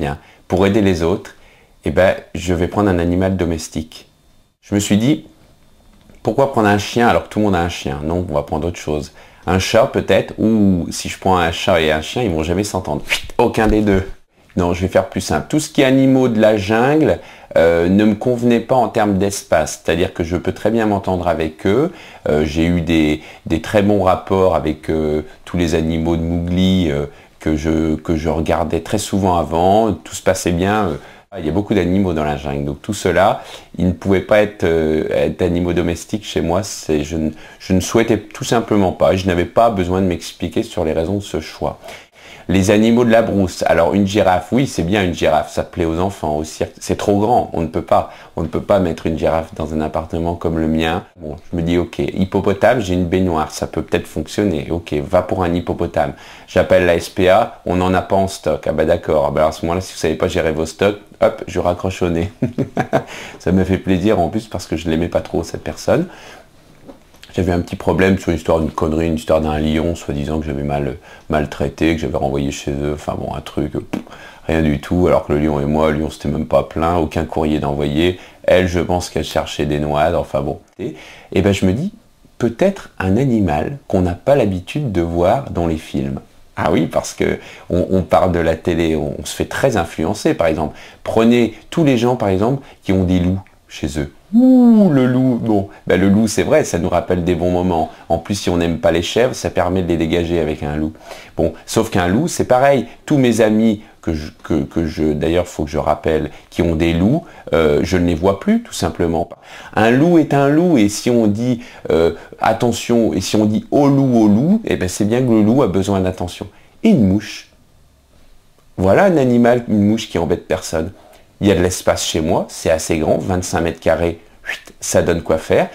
bien, pour aider les autres, eh ben, je vais prendre un animal domestique. Je me suis dit, pourquoi prendre un chien alors que tout le monde a un chien? Non, on va prendre autre chose. Un chat peut-être, ou si je prends un chat et un chien, ils vont jamais s'entendre. Aucun des deux. Non, je vais faire plus simple. Tout ce qui est animaux de la jungle ne me convenait pas en termes d'espace. C'est-à-dire que je peux très bien m'entendre avec eux. J'ai eu des très bons rapports avec tous les animaux de Mowgli que je regardais très souvent avant. Tout se passait bien. Il y a beaucoup d'animaux dans la jungle. Donc tout cela, ils ne pouvaient pas être animaux domestiques chez moi. Je ne souhaitais tout simplement pas. Je n'avais pas besoin de m'expliquer sur les raisons de ce choix. Les animaux de la brousse. Alors une girafe, oui, c'est bien une girafe, ça plaît aux enfants au cirque. C'est trop grand, on ne peut pas mettre une girafe dans un appartement comme le mien. Bon, je me dis ok, hippopotame, j'ai une baignoire, ça peut peut-être fonctionner. Ok, va pour un hippopotame. J'appelle la SPA, on n'en a pas en stock. Ah bah d'accord. Ah bah alors à ce moment-là, si vous savez pas gérer vos stocks, hop, je raccroche au nez. Ça me fait plaisir en plus parce que je l'aimais pas trop cette personne. J'avais un petit problème sur l'histoire d'une connerie, une histoire d'un lion, soi-disant que j'avais maltraité, que j'avais renvoyé chez eux, enfin bon, un truc, rien du tout, alors que le lion et moi, le lion c'était même pas plein, aucun courrier d'envoyé, elle, je pense qu'elle cherchait des noix, enfin bon. Et ben je me dis, peut-être un animal qu'on n'a pas l'habitude de voir dans les films. Ah oui, parce que on parle de la télé, on se fait très influencer, par exemple. Prenez tous les gens, par exemple, qui ont des loups chez eux. Ouh, le loup. Bon, ben le loup, c'est vrai, ça nous rappelle des bons moments. En plus, si on n'aime pas les chèvres, ça permet de les dégager avec un loup. Bon, sauf qu'un loup, c'est pareil. Tous mes amis d'ailleurs, faut que je rappelle, qui ont des loups, je ne les vois plus, tout simplement. Un loup est un loup, et si on dit attention, et si on dit au loup, eh ben c'est bien que le loup a besoin d'attention. Et une mouche. Voilà un animal, une mouche qui embête personne. Il y a de l'espace chez moi, c'est assez grand, 25 mètres carrés, ça donne quoi faire.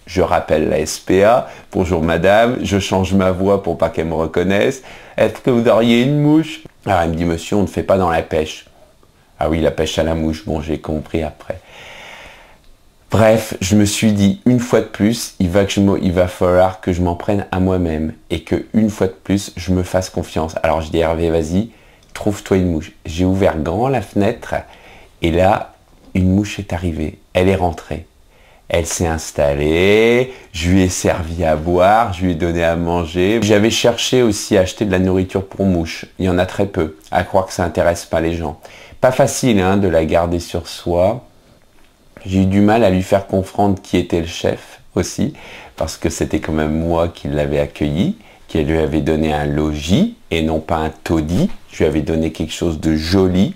Je rappelle la SPA, bonjour madame, je change ma voix pour pas qu'elle me reconnaisse. Est-ce que vous auriez une mouche? Alors elle me dit, monsieur, on ne fait pas dans la pêche. Ah oui, la pêche à la mouche, bon j'ai compris après. Bref, je me suis dit, une fois de plus, il va falloir que je m'en prenne à moi-même et que une fois de plus, je me fasse confiance. Alors je dis, Hervé, vas-y, trouve-toi une mouche. J'ai ouvert grand la fenêtre. Et là, une mouche est arrivée, elle est rentrée. Elle s'est installée, je lui ai servi à boire, je lui ai donné à manger. J'avais cherché aussi à acheter de la nourriture pour mouches. Il y en a très peu, à croire que ça n'intéresse pas les gens. Pas facile hein, de la garder sur soi. J'ai eu du mal à lui faire comprendre qui était le chef aussi, parce que c'était quand même moi qui l'avais accueilli, qui lui avait donné un logis et non pas un taudis. Je lui avais donné quelque chose de joli.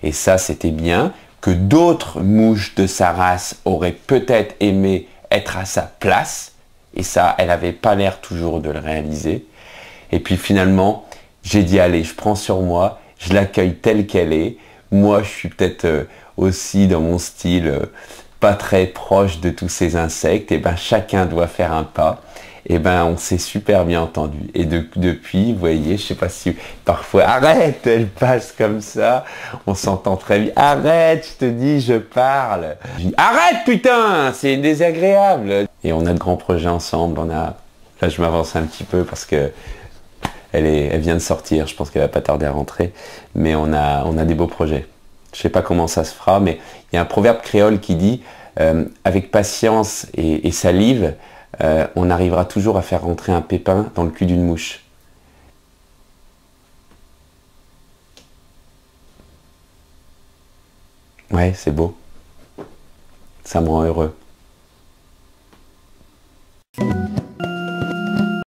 Et ça, c'était bien, que d'autres mouches de sa race auraient peut-être aimé être à sa place. Et ça, elle n'avait pas l'air toujours de le réaliser. Et puis finalement, j'ai dit, allez, je prends sur moi, je l'accueille telle qu'elle est. Moi, je suis peut-être aussi dans mon style pas très proche de tous ces insectes. Et ben, chacun doit faire un pas. Et ben on s'est super bien entendu. Et depuis, vous voyez, je sais pas si parfois, arrête, elle passe comme ça, on s'entend très bien. Arrête, je te dis, je parle. Je dis, arrête putain, c'est désagréable. Et on a de grands projets ensemble. Là je m'avance un petit peu parce que elle vient de sortir. Je pense qu'elle va pas tarder à rentrer. Mais on a des beaux projets. Je sais pas comment ça se fera, mais il y a un proverbe créole qui dit avec patience et salive. On arrivera toujours à faire rentrer un pépin dans le cul d'une mouche. Ouais, c'est beau. Ça me rend heureux.